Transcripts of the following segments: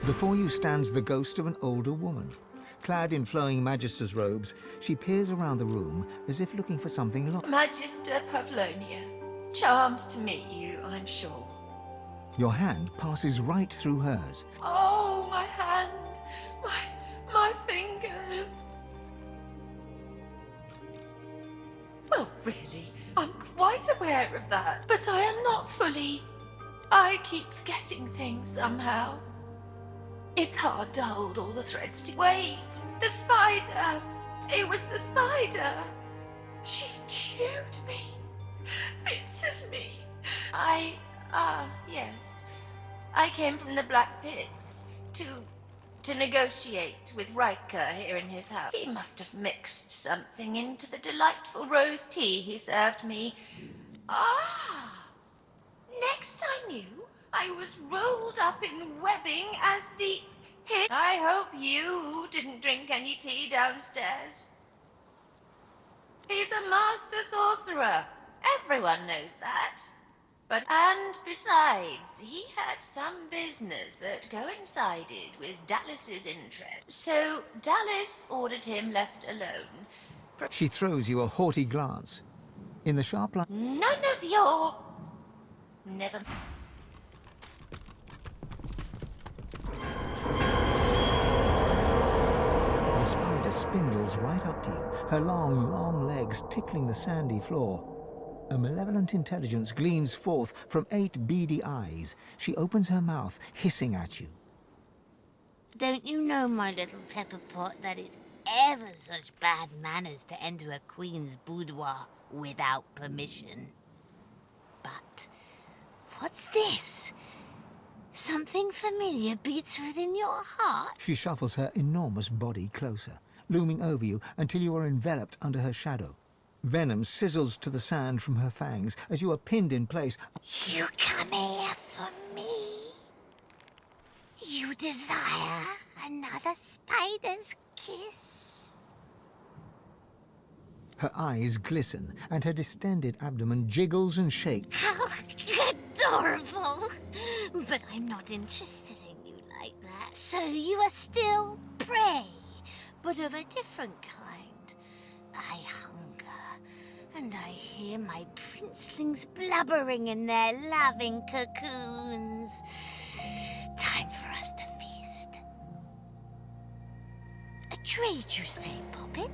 Before you stands the ghost of an older woman. Clad in flowing Magister's robes, she peers around the room as if looking for something lost. Magister Pavlonia, charmed to meet you, I'm sure. Your hand passes right through hers. Oh, my hand, my fingers. Well, really, I'm quite aware of that, but I am not fully. I keep forgetting things somehow. It's hard to hold all the threads to... Wait, the spider! It was the spider! She chewed me. Bits of me. Yes. I came from the Black Pits to negotiate with Raiker here in his house. He must have mixed something into the delightful rose tea he served me. Next I knew, I was rolled up in webbing as the hit. I hope you didn't drink any tea downstairs. He's a master sorcerer. Everyone knows that. And besides, he had some business that coincided with Dallas's interest. So Dallas ordered him left alone. She throws you a haughty glance. In the sharp light... None of your... Never... The spider spindles right up to you, her long legs tickling the sandy floor. A malevolent intelligence gleams forth from 8 beady eyes. She opens her mouth, hissing at you. Don't you know, my little pepper pot, that it's ever such bad manners to enter a queen's boudoir without permission? But what's this? Something familiar beats within your heart? She shuffles her enormous body closer, looming over you until you are enveloped under her shadow. Venom sizzles to the sand from her fangs as you are pinned in place. You come here for me? You desire another spider's kiss? Her eyes glisten and her distended abdomen jiggles and shakes. How adorable! But I'm not interested in you like that. So you are still prey, but of a different kind. I hunger, and I hear my princelings blubbering in their loving cocoons. Time for us to feast. A trade, you say, Poppet?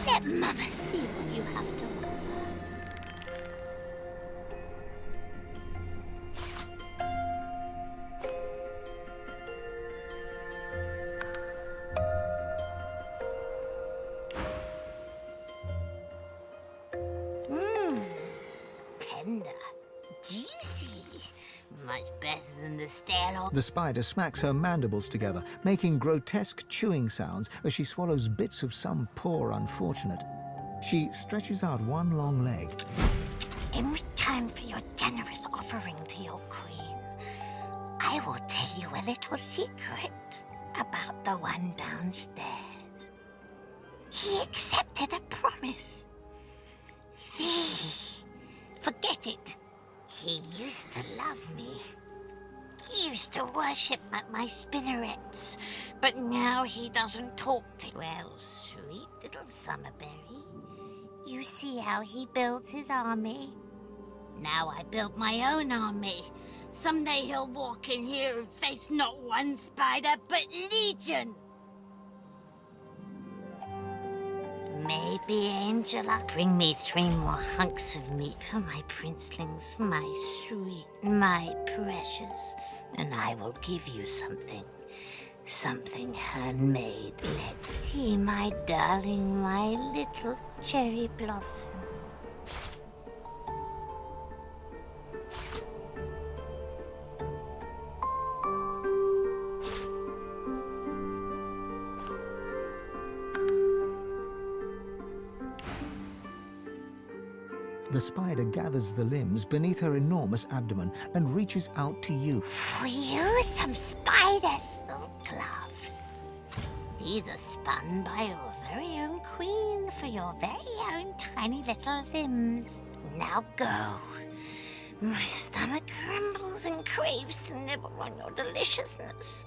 Let Mama see what you have to offer. Tender, juicy, much better than the stale. The spider smacks her mandibles together, making grotesque chewing sounds as she swallows bits of some poor unfortunate. She stretches out one long leg. In return for your generous offering to your queen, I will tell you a little secret about the one downstairs. He accepted a promise. Forget it. He used to love me. He used to worship my spinnerets, but now he doesn't talk to... Well, sweet little Summerberry, you see how he builds his army? Now I build my own army. Someday he'll walk in here and face not one spider, but legion. Maybe, Angela, bring me 3 more hunks of meat for my princelings, my sweet, my precious, and I will give you something. Something handmade. Let's see, my darling, my little cherry blossom. The spider gathers the limbs beneath her enormous abdomen and reaches out to you. For you, some spider silk gloves. These are spun by your very own queen for your very own tiny little limbs. Now go. My stomach rumbles and craves to nibble on your deliciousness.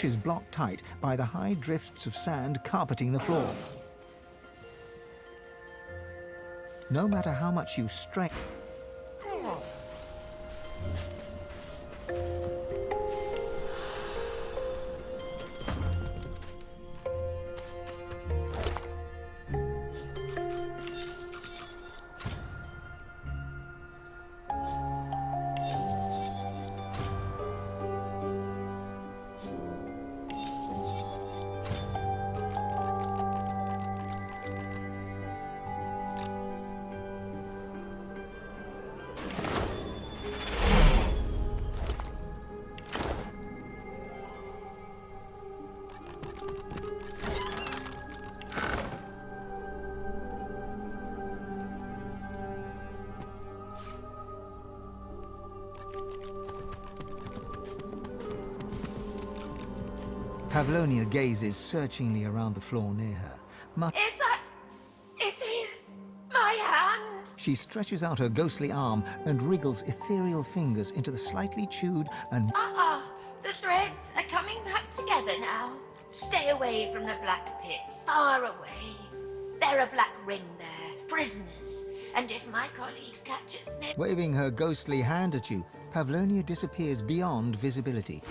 approach is blocked tight by the high drifts of sand carpeting the floor. No matter how much you strain... Pavlonia gazes searchingly around the floor near her. Is that... It is... my hand! She stretches out her ghostly arm and wriggles ethereal fingers into the slightly chewed and... The threads are coming back together now. Stay away from the black pits, far away. There are black ring there, prisoners. And if my colleagues catch a sniff... Waving her ghostly hand at you, Pavlonia disappears beyond visibility.